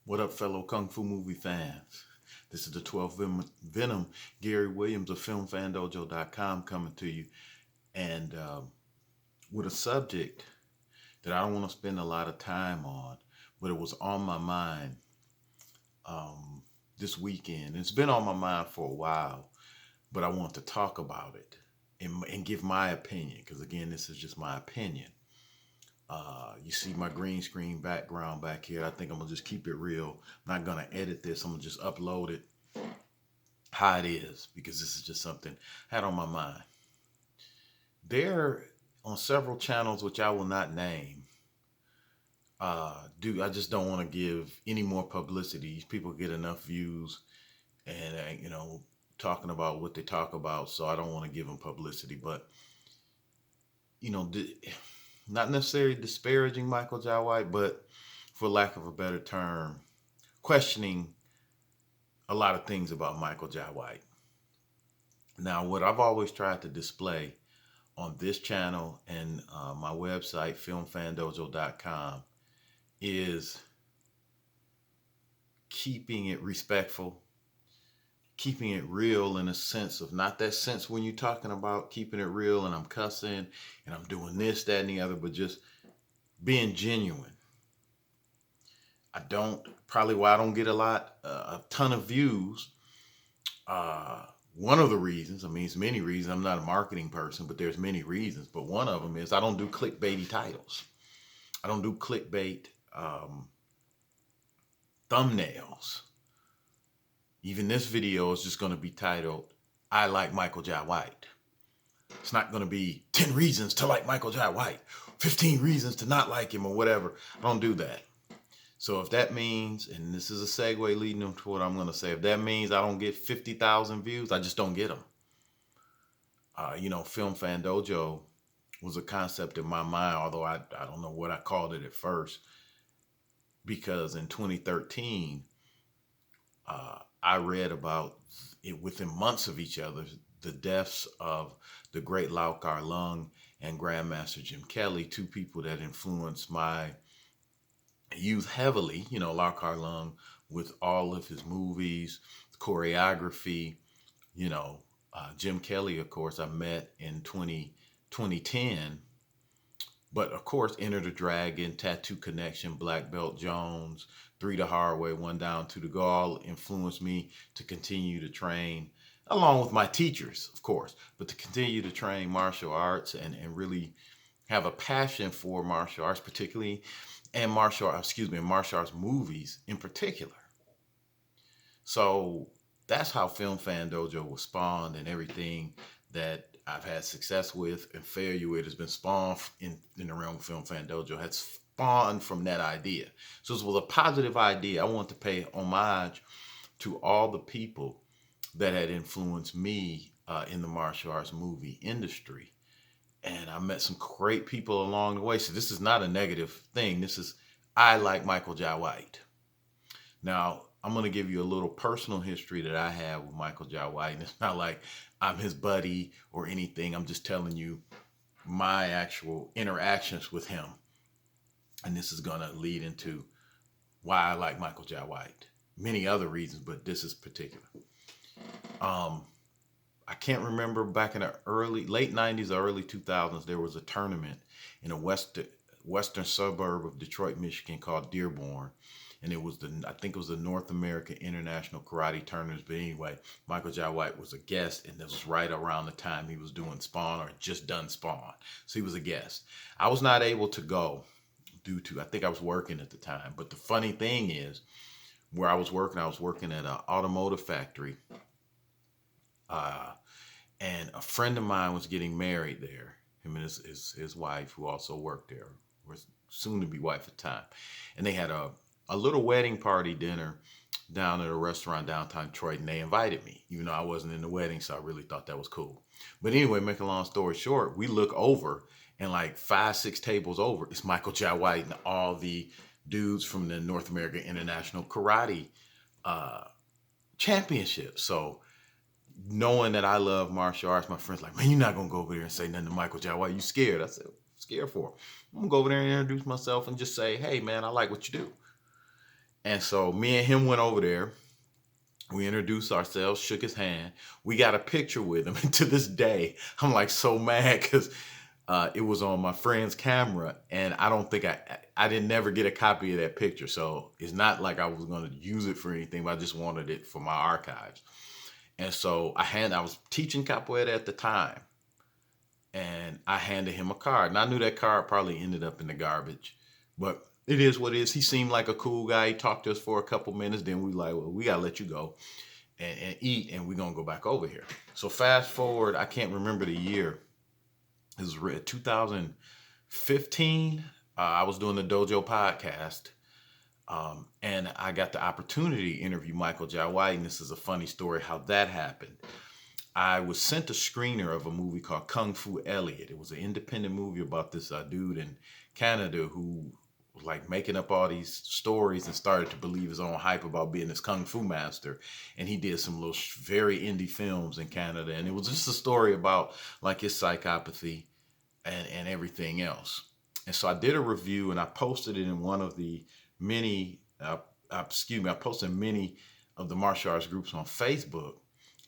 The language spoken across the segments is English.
What up, fellow Kung Fu movie fans? This is the 12th Venom, Gary Williams of FilmFanDojo.com coming to you. And with a subject that I don't want to spend a lot of time on, but it was on my mind this weekend. It's been on my mind for a while, but I want to talk about it and give my opinion, because again, this is just my opinion. You see my green screen background back here. I think I'm gonna just keep it real. I'm not gonna edit this. I'm gonna just upload it how it is, because this is just something I had on my mind. There on several channels, which I will not name, I just don't want to give any more publicity. These people get enough views and talking about what they talk about, so I don't want to give them publicity. But you know, not necessarily disparaging Michael Jai White, but for lack of a better term, questioning a lot of things about Michael Jai White. Now, what I've always tried to display on this channel and my website, filmfandojo.com, is keeping it respectful, keeping it real in a sense of not that sense when you're talking about keeping it real and I'm cussing and I'm doing this, that, and the other, but just being genuine. Probably why I don't get a ton of views. One of the reasons, it's many reasons. I'm not a marketing person, but there's many reasons. But one of them is I don't do clickbaity titles. I don't do clickbait thumbnails. Even this video is just going to be titled, I like Michael Jai White. It's not going to be 10 reasons to like Michael Jai White, 15 reasons to not like him or whatever. I don't do that. So if that means, and this is a segue leading into what I'm going to say, if that means I don't get 50,000 views, I just don't get them. Film Fan Dojo was a concept in my mind, although I don't know what I called it at first, because in 2013, I read about it within months of each other, the deaths of the great Lau Kar Lung and Grandmaster Jim Kelly, two people that influenced my youth heavily. Lau Kar Lung with all of his movies, choreography. Jim Kelly, of course, I met in 2010. But of course, Enter the Dragon, Tattoo Connection, Black Belt Jones, Three the Hard Way, One Down, Two to Go, all influenced me to continue to train, along with my teachers, of course, but to continue to train martial arts and really have a passion for martial arts, particularly, and martial arts movies in particular. So that's how Film Fan Dojo was spawned, and everything that I've had success with and failure with has been spawned in the realm of Film Fan Dojo, had spawned from that idea. So this was a positive idea. I want to pay homage to all the people that had influenced me in the martial arts movie industry. And I met some great people along the way. So this is not a negative thing. I like Michael Jai White. Now, I'm going to give you a little personal history that I have with Michael Jai White. And it's not like I'm his buddy or anything. I'm just telling you my actual interactions with him. And this is going to lead into why I like Michael Jai White. Many other reasons, but this is particular. I can't remember, back in the late 90s or early 2000s, there was a tournament in a western suburb of Detroit, Michigan called Dearborn. And I think it was the North American International Karate Tournament. But anyway, Michael Jai White was a guest, and this was right around the time he was doing Spawn, or just done Spawn. So he was a guest. I was not able to go I think I was working at the time. But the funny thing is, where I was working at an automotive factory. And a friend of mine was getting married there. Him and his wife, who also worked there, was soon to be wife at the time. And they had a little wedding party dinner down at a restaurant downtown Detroit, and they invited me, even though I wasn't in the wedding, so I really thought that was cool. But anyway, make a long story short, we look over, and like 5-6 tables over, it's Michael Jai White and all the dudes from the North American International Karate Championship. So knowing that I love martial arts, my friend's like, man, you're not going to go over there and say nothing to Michael Jai White. You scared? I said, scared for? I'm going to go over there and introduce myself and just say, hey, man, I like what you do. And so me and him went over there. We introduced ourselves, shook his hand. We got a picture with him. And to this day, I'm like so mad because it was on my friend's camera, and I don't think I didn't never get a copy of that picture. So it's not like I was going to use it for anything, but I just wanted it for my archives. And so I was teaching capoeira at the time, and I handed him a card. And I knew that card probably ended up in the garbage, but it is what it is. He seemed like a cool guy. He talked to us for a couple minutes. Then we like, well, we got to let you go and eat, and we're going to go back over here. So fast forward, I can't remember the year. It was 2015. I was doing the Dojo podcast. And I got the opportunity to interview Michael Jai White. And this is a funny story how that happened. I was sent a screener of a movie called Kung Fu Elliot. It was an independent movie about this dude in Canada who was like making up all these stories and started to believe his own hype about being this Kung Fu master. And he did some little very indie films in Canada. And it was just a story about like his psychopathy and everything else. And so I did a review and I posted it in one of the many, I posted many of the martial arts groups on Facebook.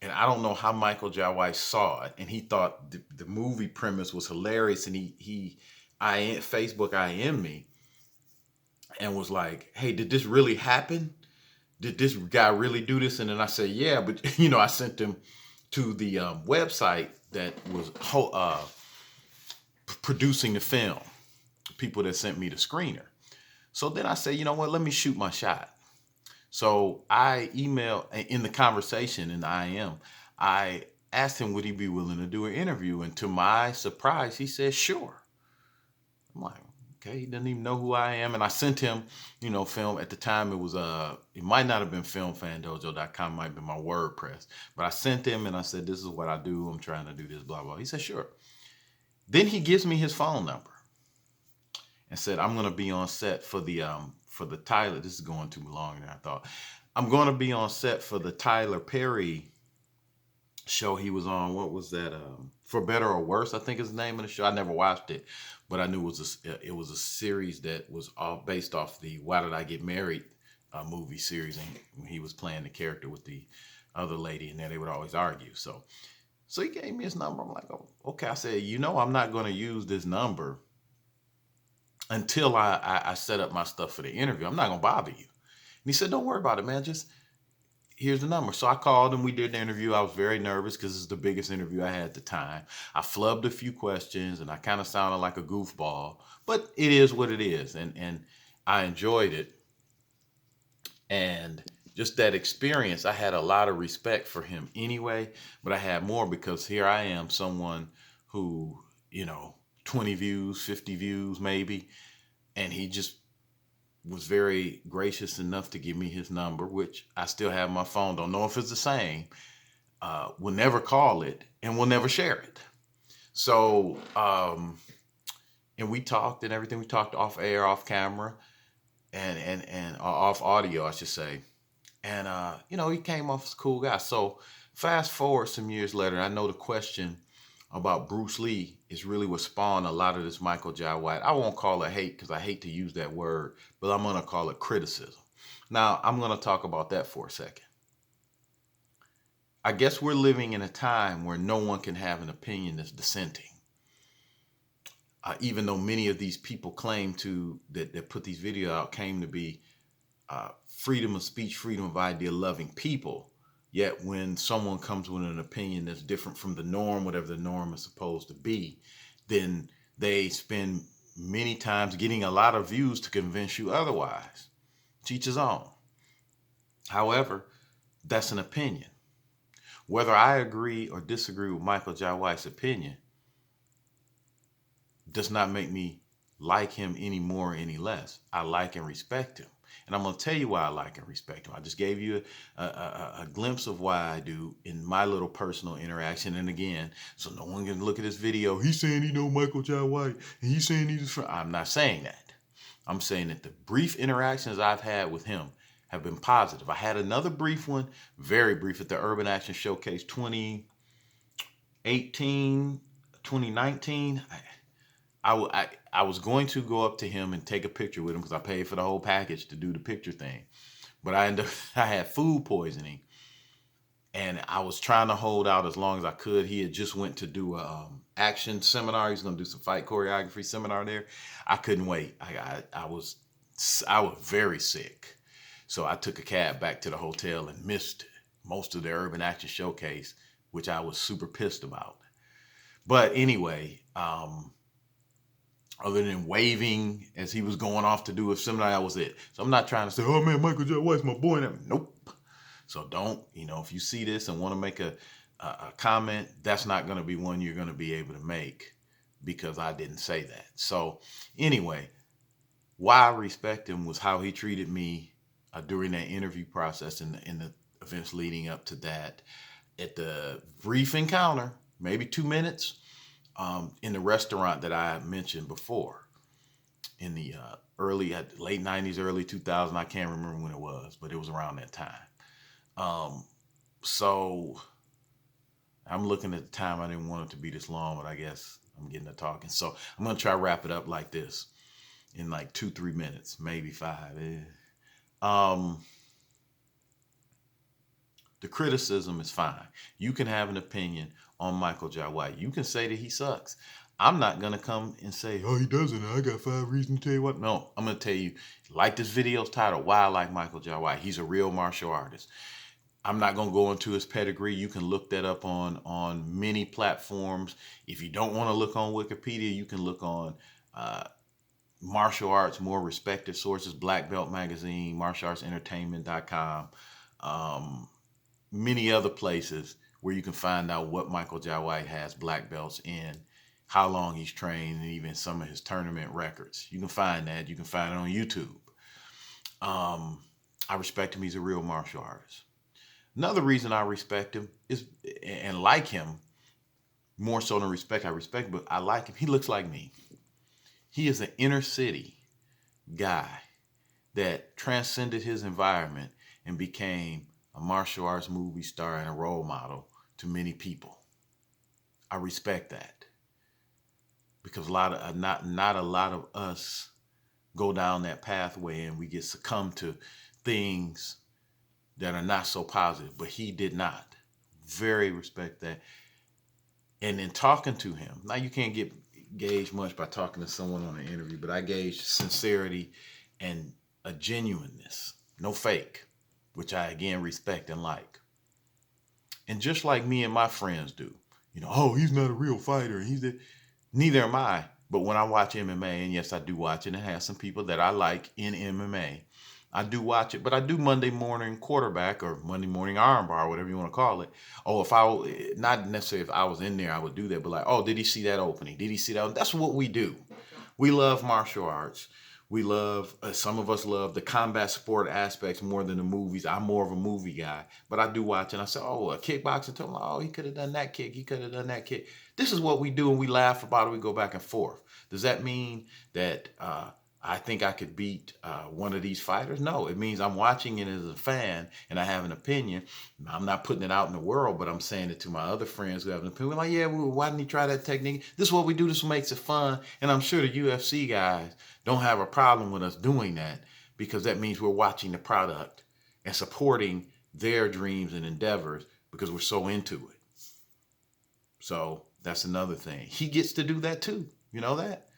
And I don't know how Michael Jai White saw it, and he thought the movie premise was hilarious, and Facebook IM'd me and was like, "Hey, did this really happen? Did this guy really do this?" And then I said, "Yeah," but I sent him to the website that was producing the film, people that sent me the screener. So then I said, you know what? Let me shoot my shot. So I emailed in the conversation in the IM, I asked him, would he be willing to do an interview? And to my surprise, he said, sure. I'm like, okay, he doesn't even know who I am. And I sent him, film at the time. It was, it might not have been filmfandojo.com, it might have been my WordPress, but I sent him and I said, this is what I do. I'm trying to do this, blah, blah. He said, sure. Then he gives me his phone number and said, I'm going to be on set for the Tyler. This is going too long than I thought. I'm going to be on set for the Tyler Perry show he was on. What was that? For Better or Worse, I think is the name of the show. I never watched it, but I knew it was a series that was all based off the Why Did I Get Married movie series. And he was playing the character with the other lady, and then they would always argue. So he gave me his number. I'm like, oh, okay. I said, I'm not going to use this number until I set up my stuff for the interview. I'm not going to bother you. And he said, don't worry about it, man. Just here's the number. So I called him. We did the interview. I was very nervous because it's the biggest interview I had at the time. I flubbed a few questions and I kind of sounded like a goofball, but it is what it is. And I enjoyed it. And just that experience, I had a lot of respect for him anyway, but I had more because here I am, someone who, 20 views, 50 views maybe. And he just was very gracious enough to give me his number, which I still have on my phone. Don't know if it's the same. We'll never call it and we'll never share it. So, and we talked and everything. We talked off air, off camera, and off audio, I should say. And, he came off as a cool guy. So fast forward some years later, I know the question about Bruce Lee is really what spawned a lot of this Michael Jai White. I won't call it hate because I hate to use that word, but I'm going to call it criticism. Now, I'm going to talk about that for a second. I guess we're living in a time where no one can have an opinion that's dissenting. Even though many of these people claim that put these videos out claim to be freedom of speech, freedom of idea loving people. Yet when someone comes with an opinion that's different from the norm, whatever the norm is supposed to be, then they spend many times getting a lot of views to convince you otherwise. To each his own. However, that's an opinion. Whether I agree or disagree with Michael Jai White's opinion does not make me like him any more or any less. I like and respect him. And I'm going to tell you why I like and respect him. I just gave you a glimpse of why I do in my little personal interaction. And again, so no one can look at this video. He's saying he know Michael Jai White. And he's saying he's friend. I'm not saying that. I'm saying that the brief interactions I've had with him have been positive. I had another brief one, very brief, at the Urban Action Showcase 2019. I was going to go up to him and take a picture with him because I paid for the whole package to do the picture thing. But I ended up, I had food poisoning, and I was trying to hold out as long as I could. He had just went to do a action seminar. He's going to do some fight choreography seminar there. I couldn't wait. I was very sick, so I took a cab back to the hotel and missed most of the Urban Action Showcase, which I was super pissed about. But anyway, other than waving as he was going off to do a seminar, that was it. So I'm not trying to say, oh man, Michael J. White's my boy. Nope. So don't, if you see this and want to make a comment, that's not going to be one you're going to be able to make because I didn't say that. So anyway, why I respect him was how he treated me during that interview process and in the events leading up to that. At the brief encounter, maybe 2 minutes, in the restaurant that I mentioned before, in the late 90s, early 2000s. I can't remember when it was, but it was around that time. So I'm looking at the time. I didn't want it to be this long, but I guess I'm getting to talking. So I'm going to try to wrap it up like this in like 2-3 minutes, maybe 5. The criticism is fine. You can have an opinion on Michael J. White. You can say that he sucks. I'm not going to come and say, oh, he doesn't. I got 5 reasons to tell you what. No, I'm going to tell you, like this video's title, Why I Like Michael J. White. He's a real martial artist. I'm not going to go into his pedigree. You can look that up on many platforms. If you don't want to look on Wikipedia, you can look on martial arts, more respected sources, Black Belt Magazine, martialartsentertainment.com, many other places where you can find out what Michael J. White has black belts in, how long he's trained, and even some of his tournament records. You can find that. You can find it on YouTube. I respect him. He's a real martial artist. Another reason I respect him is, and like him, more so than respect, I respect, but I like him. He looks like me. He is an inner city guy that transcended his environment and became a martial arts movie star and a role model to many people. I respect that because not a lot of us go down that pathway and we get succumbed to things that are not so positive, but he did not. Very respect that. And in talking to him, now you can't gauge much by talking to someone on an interview, but I gauge sincerity and a genuineness, no fake, which I again respect and like. And just like me and my friends do, oh, he's not a real fighter. Neither am I. But when I watch MMA, and yes, I do watch it, and have some people that I like in MMA, I do watch it, but I do Monday morning quarterback or Monday morning armbar, whatever you want to call it. Oh, not necessarily if I was in there, I would do that, but like, oh, did he see that opening? Did he see that? That's what we do. We love martial arts. We love, some of us love the combat sport aspects more than the movies. I'm more of a movie guy, but I do watch and I say, oh, a kickboxer told me, oh, he could have done that kick. He could have done that kick. This is what we do, and we laugh about it. We go back and forth. Does that mean that I think I could beat one of these fighters? No, it means I'm watching it as a fan and I have an opinion. I'm not putting it out in the world, but I'm saying it to my other friends who have an opinion. We're like, yeah, well, why didn't he try that technique? This is what we do. This makes it fun. And I'm sure the UFC guys don't have a problem with us doing that because that means we're watching the product and supporting their dreams and endeavors because we're so into it. So that's another thing. He gets to do that too. You know that?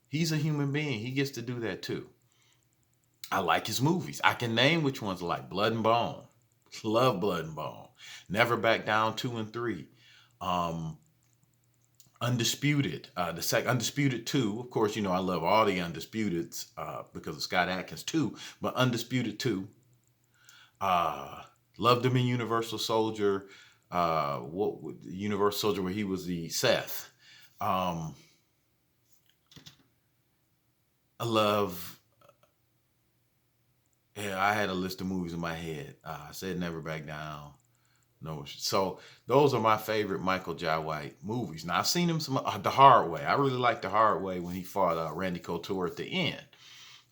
He's a human being. He gets to do that too. I like his movies. I can name which ones I like. Blood and Bone. Love Blood and Bone. Never Back Down 2 and 3. Undisputed. Undisputed 2. Of course, I love all the Undisputeds because of Scott Adkins 2. But Undisputed 2. Loved him in Universal Soldier. Universal Soldier where he was the Seth. I had a list of movies in my head. I said Never Back Down. No, so those are my favorite Michael J. White movies. Now I've seen him The Hard Way. I really like The Hard Way when he fought Randy Couture at the end.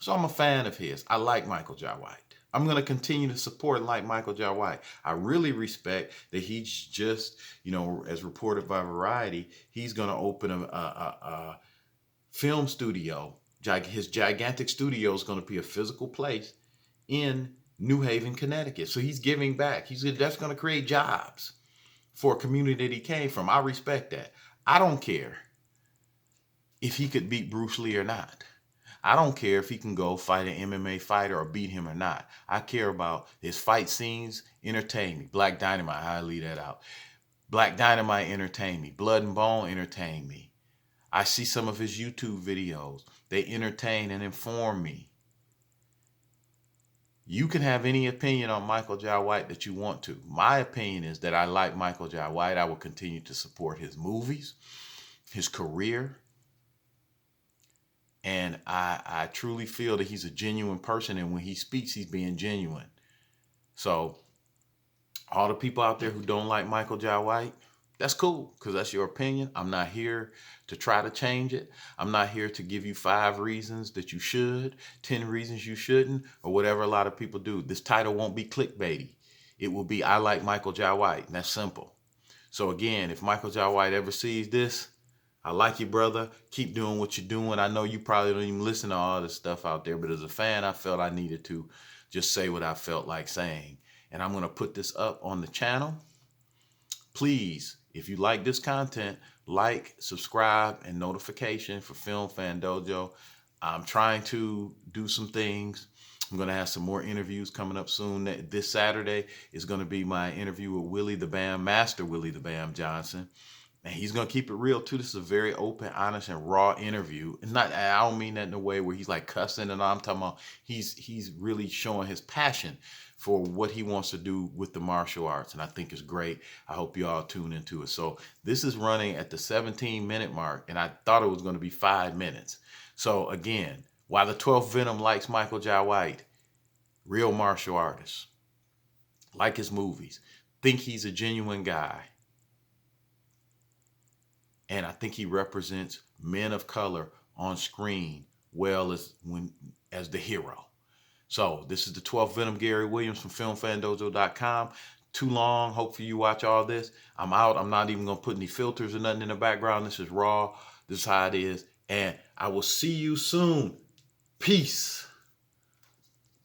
So I'm a fan of his. I like Michael J. White. I'm going to continue to support and like Michael J. White. I really respect that he's just, as reported by Variety, he's going to open film studio. His gigantic studio is going to be a physical place in New Haven, Connecticut. So he's giving back. That's going to create jobs for a community that he came from. I respect that. I don't care if he could beat Bruce Lee or not. I don't care if he can go fight an MMA fighter or beat him or not. I care about his fight scenes entertain me. Black Dynamite, I leave that out. Black Dynamite entertain me. Blood and Bone entertain me. I see some of his YouTube videos. They entertain and inform me. You can have any opinion on Michael Jai White that you want to. My opinion is that I like Michael Jai White. I will continue to support his movies, his career. And I truly feel that he's a genuine person. And when he speaks, he's being genuine. So all the people out there who don't like Michael Jai White, that's cool, because that's your opinion. I'm not here to try to change it. I'm not here to give you 5 reasons that you should, 10 reasons you shouldn't, or whatever a lot of people do. This title won't be clickbaity. It will be, I like Michael Jai White, and that's simple. So again, if Michael Jai White ever sees this, I like you, brother. Keep doing what you're doing. I know you probably don't even listen to all this stuff out there, but as a fan, I felt I needed to just say what I felt like saying. And I'm going to put this up on the channel. Please, if you like this content, like, subscribe, and notification for Film Fan Dojo. I'm trying to do some things. I'm going to have some more interviews coming up soon. This Saturday is going to be my interview with Willie the Bam, Master Willie the Bam Johnson. And he's going to keep it real, too. This is a very open, honest, and raw interview. And I don't mean that in a way where he's like cussing and all. I'm talking about he's really showing his passion for what he wants to do with the martial arts. And I think it's great. I hope you all tune into it. So this is running at the 17-minute mark, and I thought it was going to be 5 minutes. So again, while the 12th Venom likes Michael Jai White, real martial artist, like his movies, think he's a genuine guy. And I think he represents men of color on screen well as the hero. So this is the 12th Venom, Gary Williams from FilmFanDojo.com. Too long. Hopefully you watch all this. I'm out. I'm not even going to put any filters or nothing in the background. This is raw. This is how it is. And I will see you soon. Peace.